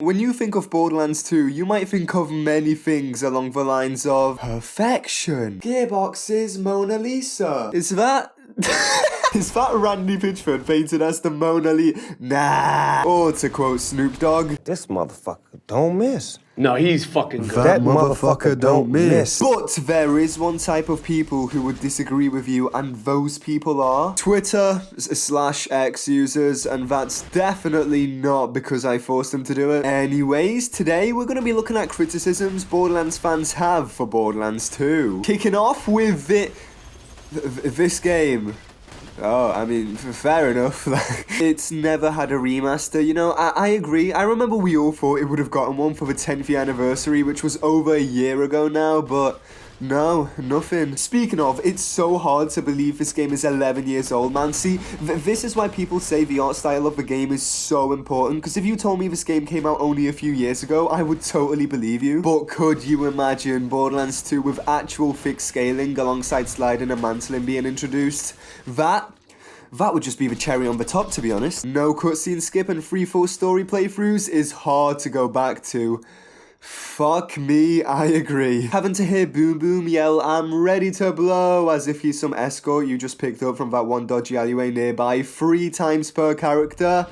When you think of Borderlands 2, you might think of many things along the lines of perfection, Gearbox's Mona Lisa. Is that... Is that Randy Pitchford painted as the Mona Lisa? Nah. Or to quote Snoop Dogg, this motherfucker don't miss. No, he's fucking good. That motherfucker don't miss. But there is one type of people who would disagree with you, and those people are Twitter/X users, and that's definitely not because I forced them to do it. Anyways, today we're going to be looking at criticisms Borderlands fans have for Borderlands 2. Kicking off with this game. Oh, I mean, fair enough. It's never had a remaster, you know, I agree. I remember we all thought it would have gotten one for the 10th year anniversary, which was over a year ago now, but no, nothing. Speaking of, it's so hard to believe this game is 11 years old, man. See, this is why people say the art style of the game is so important, because if you told me this game came out only a few years ago, I would totally believe you. But could you imagine Borderlands 2 with actual fixed scaling alongside sliding and mantling being introduced? That would just be the cherry on the top, to be honest. No cutscene skip and free full story playthroughs is hard to go back to. Fuck me, I agree. Having to hear Boom Boom yell, "I'm ready to blow," as if he's some escort you just picked up from that one dodgy alleyway nearby 3 times per character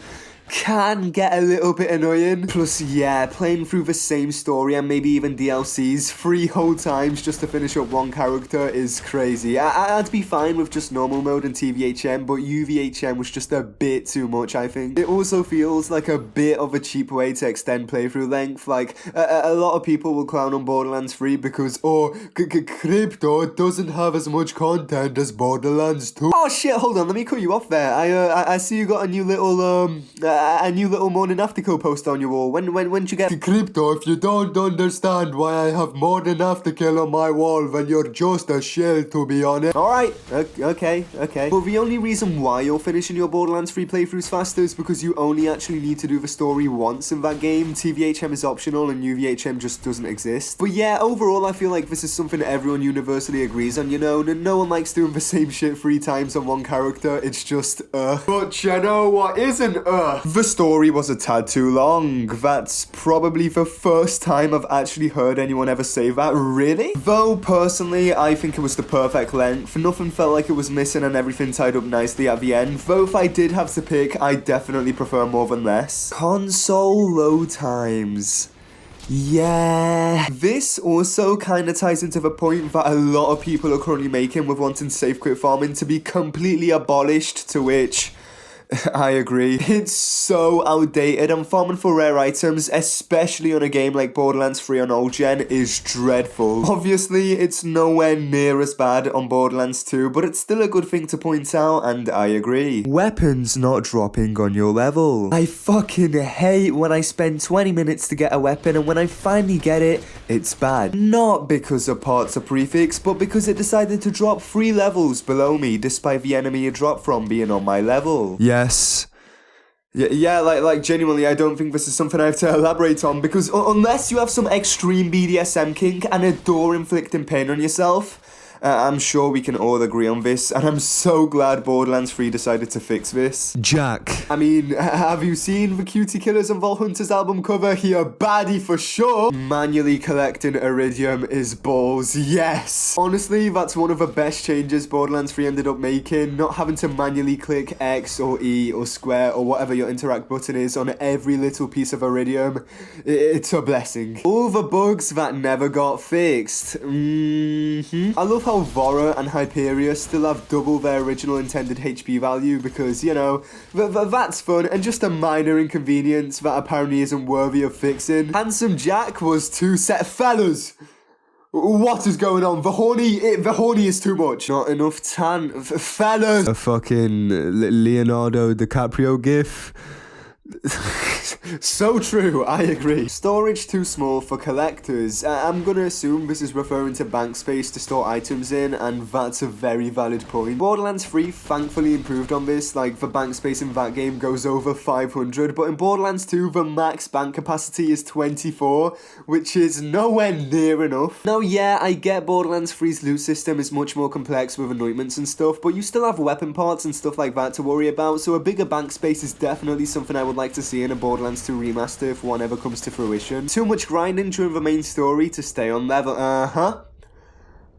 can get a little bit annoying. Plus, yeah, playing through the same story and maybe even DLCs 3 whole times just to finish up one character is crazy. I'd be fine with just normal mode and TVHM, but UVHM was just a bit too much, I think. It also feels like a bit of a cheap way to extend playthrough length. Like, a lot of people will clown on Borderlands 3 because, Crypto doesn't have as much content as Borderlands 2. Oh shit, hold on, let me cut you off there. I see you got a new little morning afterkill post on your wall. When'd you get Crypto? If you don't understand why I have morning afterkill on my wall, then you're just a shell, to be honest. Alright, okay. But the only reason why you're finishing your Borderlands 3 playthroughs faster is because you only actually need to do the story once in that game. TVHM is optional and UVHM just doesn't exist. But yeah, overall I feel like this is something everyone universally agrees on, you know. No one likes doing the same shit 3 times on one character. It's just But you know what isn't The story was a tad too long. That's probably the first time I've actually heard anyone ever say that, really? Though, personally, I think it was the perfect length. Nothing felt like it was missing and everything tied up nicely at the end. Though if I did have to pick, I definitely prefer more than less. Console load times. Yeah. This also kind of ties into the point that a lot of people are currently making with wanting safe quit farming to be completely abolished, to which I agree. It's so outdated, and farming for rare items, especially on a game like Borderlands 3 on old gen, is dreadful. Obviously, it's nowhere near as bad on Borderlands 2, but it's still a good thing to point out, and I agree. Weapons not dropping on your level. I fucking hate when I spend 20 minutes to get a weapon, and when I finally get it, it's bad. Not because the parts are prefixed, but because it decided to drop 3 levels below me, despite the enemy it dropped from being on my level. Yes. Yeah, like genuinely, I don't think this is something I have to elaborate on, because unless you have some extreme BDSM kink and adore inflicting pain on yourself, I'm sure we can all agree on this, and I'm so glad Borderlands 3 decided to fix this. Jack. I mean, have you seen the Cutie Killers and Vault Hunters album cover? He a baddie for sure. Manually collecting Iridium is balls, yes. Honestly, that's one of the best changes Borderlands 3 ended up making, not having to manually click X or E or square or whatever your interact button is on every little piece of Iridium. It's a blessing. All the bugs that never got fixed. I love how Vora and Hyperia still have double their original intended HP value because, you know, that's fun and just a minor inconvenience that apparently isn't worthy of fixing. Handsome Jack was too set. Fellas! What is going on? The horny is too much. Not enough tan. Fellas! A fucking Leonardo DiCaprio gif. So true, I agree. Storage too small for collectors. I'm gonna assume this is referring to bank space to store items in, and that's a very valid point. Borderlands 3 thankfully improved on this, like the bank space in that game goes over 500, but in Borderlands 2 the max bank capacity is 24, which is nowhere near enough. Now yeah, I get Borderlands 3's loot system is much more complex with anointments and stuff, but you still have weapon parts and stuff like that to worry about, so a bigger bank space is definitely something I would would like to see in a Borderlands 2 remaster if one ever comes to fruition. Too much grinding during the main story to stay on level.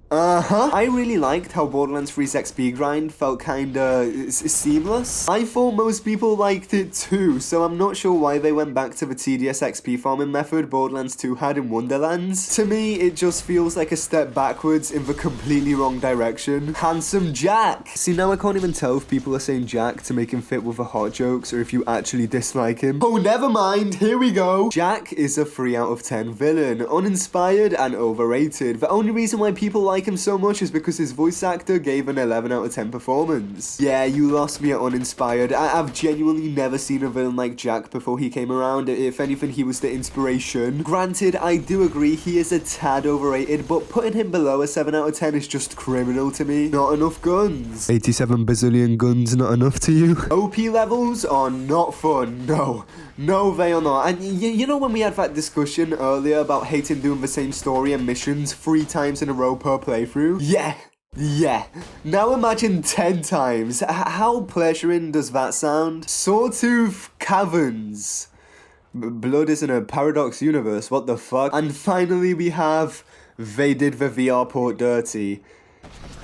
I really liked how Borderlands 3's XP grind felt kinda seamless. I thought most people liked it too, so I'm not sure why they went back to the tedious XP farming method Borderlands 2 had in Wonderlands. To me, it just feels like a step backwards in the completely wrong direction. Handsome Jack! See, now I can't even tell if people are saying Jack to make him fit with the hot jokes or if you actually dislike him. Oh, never mind, here we go! Jack is a 3 out of 10 villain, uninspired and overrated. The only reason why people like him so much is because his voice actor gave an 11 out of 10 performance. Yeah, you lost me at uninspired. I've genuinely never seen a villain like Jack before he came around. If anything, he was the inspiration. Granted, I do agree he is a tad overrated, but putting him below a 7 out of 10 is just criminal to me. Not enough guns. 87 bazillion guns not enough to you? OP levels are not fun, no. No, they are not. And you know when we had that discussion earlier about hating doing the same story and missions 3 times in a row per playthrough? Yeah. Now imagine 10 times. How pleasuring does that sound? Sawtooth Caverns. Blood is in a paradox universe, what the fuck? And finally we have they did the VR port dirty.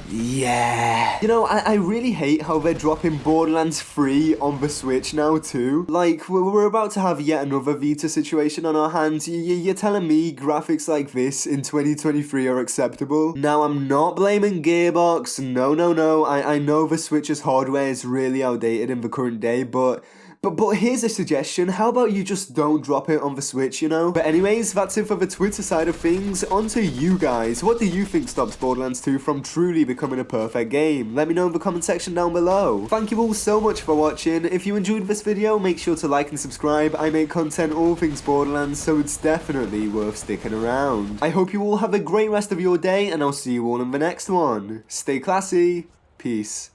Yeah. You know, I really hate how they're dropping Borderlands 3 on the Switch now too. Like, we're about to have yet another Vita situation on our hands. You're telling me graphics like this in 2023 are acceptable? Now, I'm not blaming Gearbox. No. I know the Switch's hardware is really outdated in the current day, but here's a suggestion, how about you just don't drop it on the Switch, you know? But anyways, that's it for the Twitter side of things. On to you guys. What do you think stops Borderlands 2 from truly becoming a perfect game? Let me know in the comment section down below. Thank you all so much for watching. If you enjoyed this video, make sure to like and subscribe. I make content all things Borderlands, so it's definitely worth sticking around. I hope you all have a great rest of your day, and I'll see you all in the next one. Stay classy. Peace.